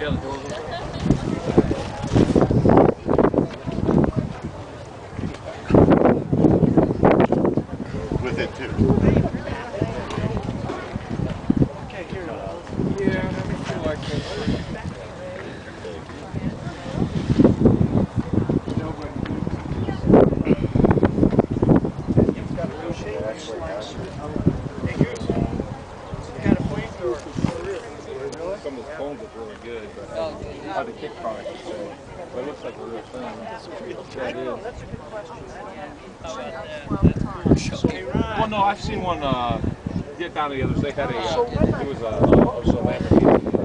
Yeah, the doors open. With it too. Can't hear you. Yeah, let me feel like this. Some of the foam is really good, but how the kick car, I should say. But it looks like a real thing. Yeah, it is. Well, no, I've seen one get down to the others. They had a, it was a Lamborghini.